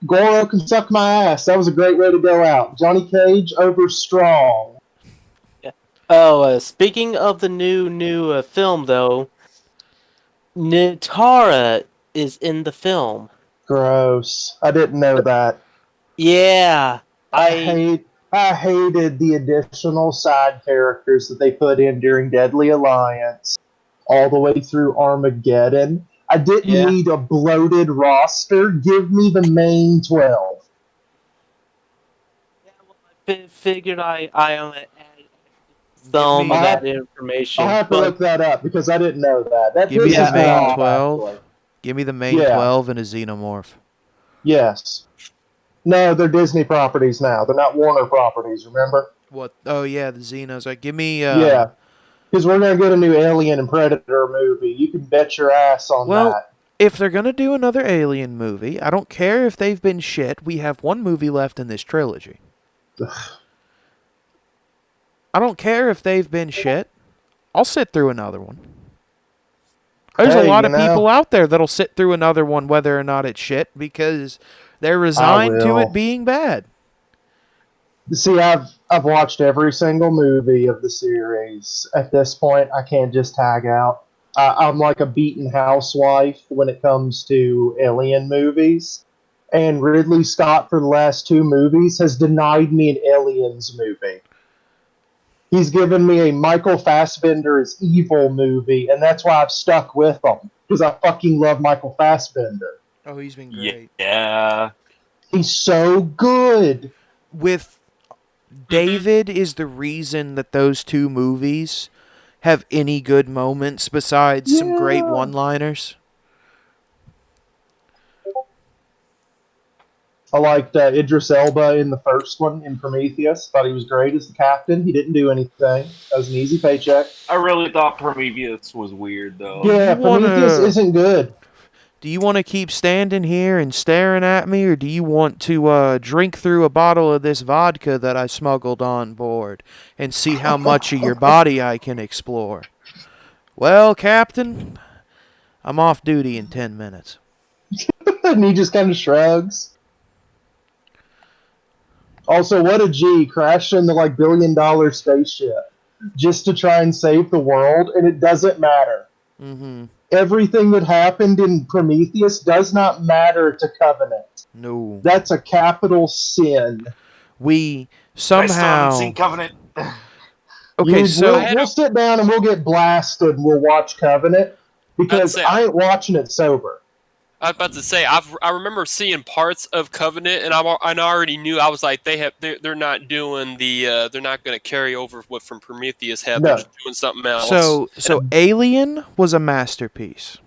Goro can suck my ass. That was a great way to go out. Johnny Cage over strong. Yeah. Oh, speaking of the new film, though, Nitara is in the film. Gross. I didn't know that. Yeah. I hated the additional side characters that they put in during Deadly Alliance all the way through Armageddon. I didn't need a bloated roster. Give me the main 12. Yeah, well, I figured I add some of that information. I'll have to look that up because I didn't know that. Give me the main 12. Give me the main 12 and a Xenomorph. Yes. No, they're Disney properties now. They're not Warner properties, remember? What? Oh, yeah, the Xenos. Like, give me... Yeah. Because we're going to get a new Alien and Predator movie. You can bet your ass on that. If they're going to do another Alien movie, I don't care if they've been shit. We have one movie left in this trilogy. I don't care if they've been shit. I'll sit through another one. There's a lot of people out there that'll sit through another one whether or not it's shit because they're resigned to it being bad. See, I've watched every single movie of the series. At this point, I can't just tag out. I'm like a beaten housewife when it comes to Alien movies. And Ridley Scott, for the last 2 movies, has denied me an Aliens movie. He's given me a Michael Fassbender is evil movie, and that's why I've stuck with him, because I fucking love Michael Fassbender. Oh, he's been great. Yeah. He's so good. With David is the reason that those two movies have any good moments besides some great one-liners. I liked Idris Elba in the first one in Prometheus. Thought he was great as the captain. He didn't do anything. That was an easy paycheck. I really thought Prometheus was weird, though. Yeah, Prometheus isn't good. Do you want to keep standing here and staring at me, or do you want to drink through a bottle of this vodka that I smuggled on board and see how much of your body I can explore? Well, Captain, I'm off duty in 10 minutes. And he just kind of shrugs. Also, what a G, crashed in the $1 billion spaceship just to try and save the world, and it doesn't matter. Mm-hmm. Everything that happened in Prometheus does not matter to Covenant. No. That's a capital sin. We somehow... I still haven't seen Covenant. Okay, so... We'll sit down and we'll get blasted and we'll watch Covenant, because I ain't watching it sober. I was about to say, I remember seeing parts of Covenant, and I already knew. I was like, they're not doing the they're not going to carry over what from Prometheus had. No. They're just doing something else. So Alien was a masterpiece.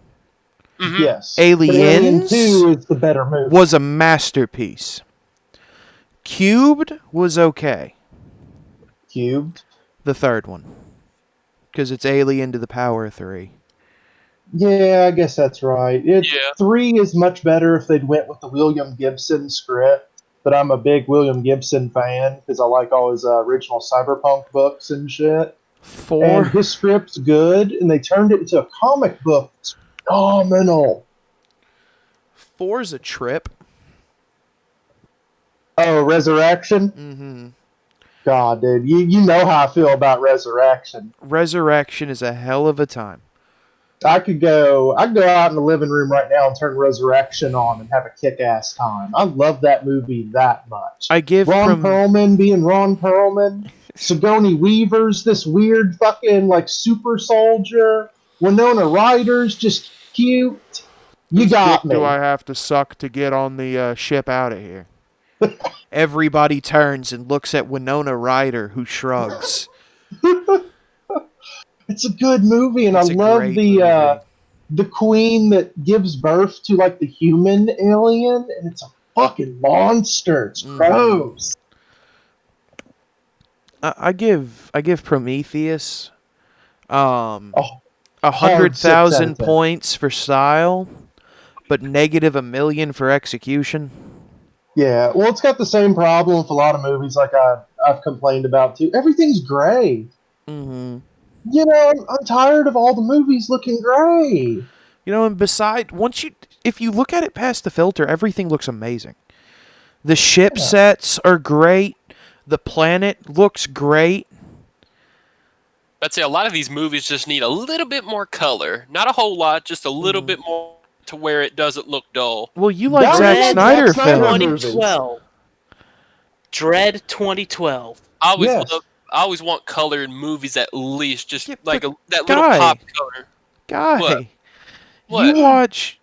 Mm-hmm. Yes. Aliens 2 is the better movie. was a masterpiece. Cubed was okay. Cubed? The third one. Because it's Alien to the power 3. Yeah, I guess that's right. 3 is much better if they'd went with the William Gibson script, but I'm a big William Gibson fan because I like all his original cyberpunk books and shit. 4. And his script's good, and they turned it into a comic book. It's phenomenal. 4's a trip. Oh, Resurrection? Mm-hmm. God, dude, you know how I feel about Resurrection. Resurrection is a hell of a time. I could go out in the living room right now and turn Resurrection on and have a kick-ass time. I love that movie that much. I give Ron Perlman being Ron Perlman. Sigourney Weaver's this weird fucking super soldier. Winona Ryder's just cute. You got me. Do I have to suck to get on the ship out of here? Everybody turns and looks at Winona Ryder, who shrugs. It's a good movie, and I love the queen that gives birth to the human alien, and it's a fucking monster. It's gross. I give Prometheus 100,000 hard 6 points for style, but negative 1,000,000 for execution. Yeah, well, it's got the same problem with a lot of movies I've complained about too. Everything's gray. Mm-hmm. You know, I'm tired of all the movies looking gray. You know, and if you look at it past the filter, everything looks amazing. The ship sets are great. The planet looks great. I'd say a lot of these movies just need a little bit more color. Not a whole lot, just a little bit more to where it doesn't look dull. Well, you like Zack Snyder films. 2012. Dread 2012. I always want color in movies at least, just that little pop color. Guy, What?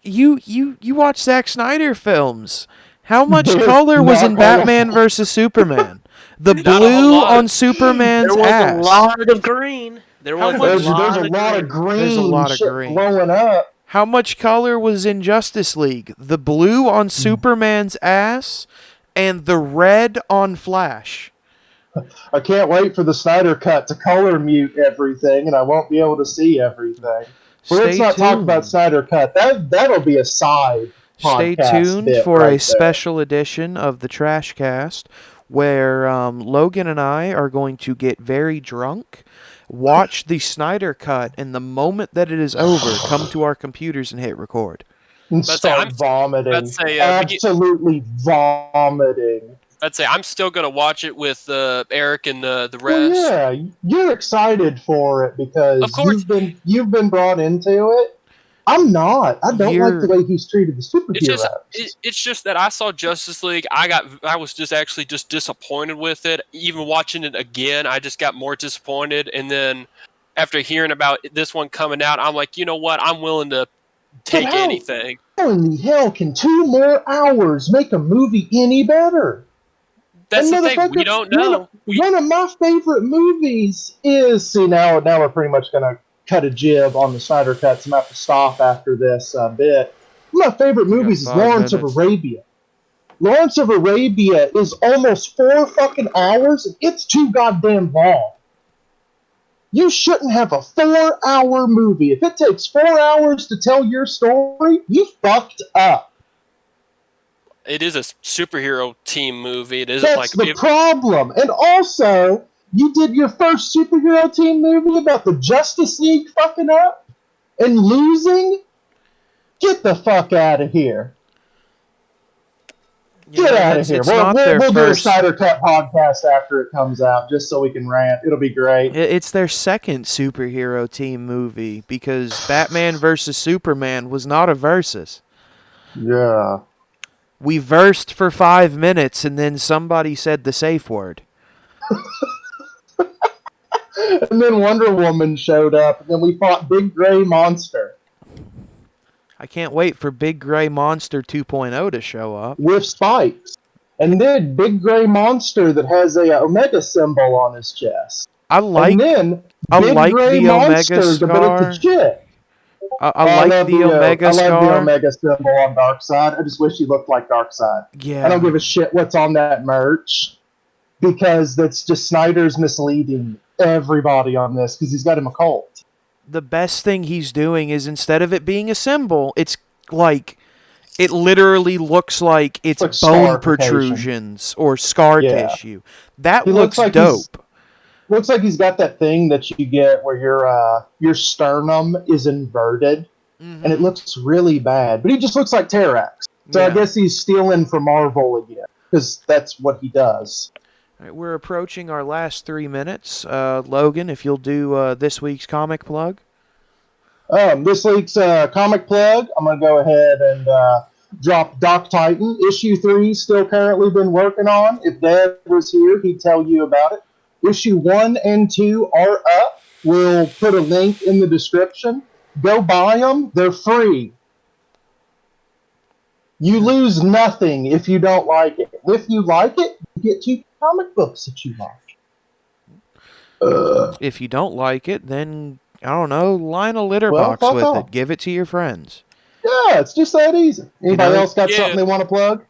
You watch Zack Snyder films. How much color was in Batman vs Superman? The blue on Superman's ass. There was a lot of green. There's a lot of green blowing up. How much color was in Justice League? The blue on Superman's ass and the red on Flash. I can't wait for the Snyder Cut to color mute everything, and I won't be able to see everything. Let's not talk about Snyder Cut. That'll be a side Stay tuned for a special edition of the TrashCast where Logan and I are going to get very drunk, watch the Snyder Cut, and the moment that it is over, come to our computers and hit record. And start vomiting. Absolutely vomiting. I'd say I'm still going to watch it with Eric and the rest. Well, yeah, you're excited for it because of course. you've been brought into it. I'm not. I don't like the way he's treated the superheroes. It's just that I saw Justice League. I was just actually just disappointed with it. Even watching it again, I just got more disappointed. And then after hearing about this one coming out, I'm like, you know what? I'm willing to take anything. How in the hell can 2 more hours make a movie any better? That's the thing. We don't know. One of my favorite movies is... See, now we're pretty much going to cut a jib on the Snyder Cuts. I'm going to have to stop after this bit. One of my favorite movies is Lawrence of Arabia. Lawrence of Arabia is almost 4 fucking hours, and it's too goddamn long. You shouldn't have a 4-hour movie. If it takes 4 hours to tell your story, you fucked up. It is a superhero team movie. It isn't That's the problem. And also, you did your first superhero team movie about the Justice League fucking up and losing? Get the fuck out of here. Get out of here. We'll do a Snyder Cut podcast after it comes out, just so we can rant. It'll be great. It's their second superhero team movie, because Batman versus Superman was not a versus. Yeah. We versed for 5 minutes, and then somebody said the safe word. And then Wonder Woman showed up, and then we fought Big Gray Monster. I can't wait for Big Gray Monster 2.0 to show up. With spikes. And then Big Gray Monster that has a Omega symbol on his chest. I like the Omega scar. But it's a chick. I like the Omega scar. I love the Omega symbol on Darkseid. I just wish he looked like Darkseid. Yeah. I don't give a shit what's on that merch, because that's just Snyder's misleading everybody on this, because he's got him a cult. The best thing he's doing is, instead of it being a symbol, it's like, it literally looks like it's like bone protrusions or scar tissue. That looks like dope. Looks like he's got that thing that you get where your sternum is inverted, and it looks really bad. But he just looks like Terrax. So I guess he's stealing from Marvel again, because that's what he does. All right, we're approaching our last 3 minutes. Logan, if you'll do this week's comic plug. This week's comic plug, I'm going to go ahead and drop Doc Titan. Issue 3, still currently been working on. If Dad was here, he'd tell you about it. Issue 1 and 2 are up. We'll put a link in the description. Go buy them. They're free. You lose nothing if you don't like it. If you like it, you get 2 comic books that you like. If you don't like it, then, I don't know, line a litter box with it. Give it to your friends. Yeah, it's just that easy. Anybody else got something they want to plug?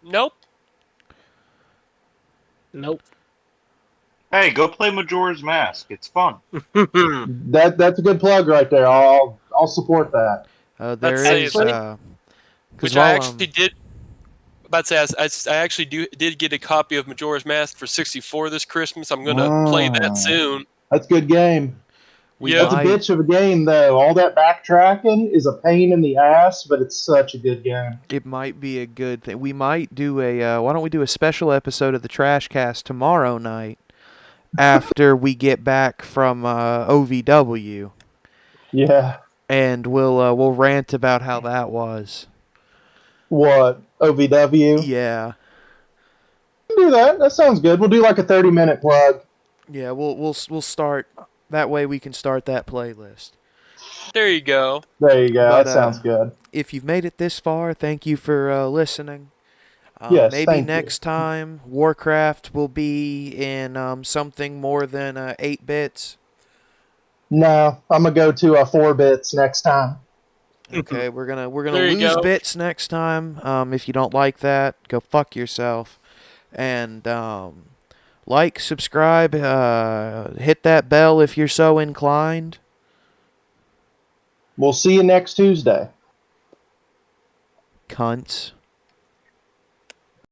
Nope. Hey, go play Majora's Mask. It's fun. That's a good plug right there. I'll support that. Which I actually did. About to say, I actually did get a copy of Majora's Mask for 64 this Christmas. I'm gonna play that soon. That's a good game. That's a bitch of a game, though. All that backtracking is a pain in the ass, but it's such a good game. It might be a good thing. We might do why don't we do a special episode of the TrashCast tomorrow night after we get back from OVW. Yeah. And we'll rant about how that was. What? OVW? Yeah. Do that. That sounds good. We'll do like a 30-minute plug. Yeah, we'll start. That way we can start that playlist. There you go. That sounds good. If you've made it this far, thank you for listening. Yes, maybe next time Warcraft will be in something more than 8 bits. No, I'm gonna go to 4 bits next time. Okay, we're gonna lose bits next time. If you don't like that, go fuck yourself. And like, subscribe, hit that bell if you're so inclined. We'll see you next Tuesday. Cunts.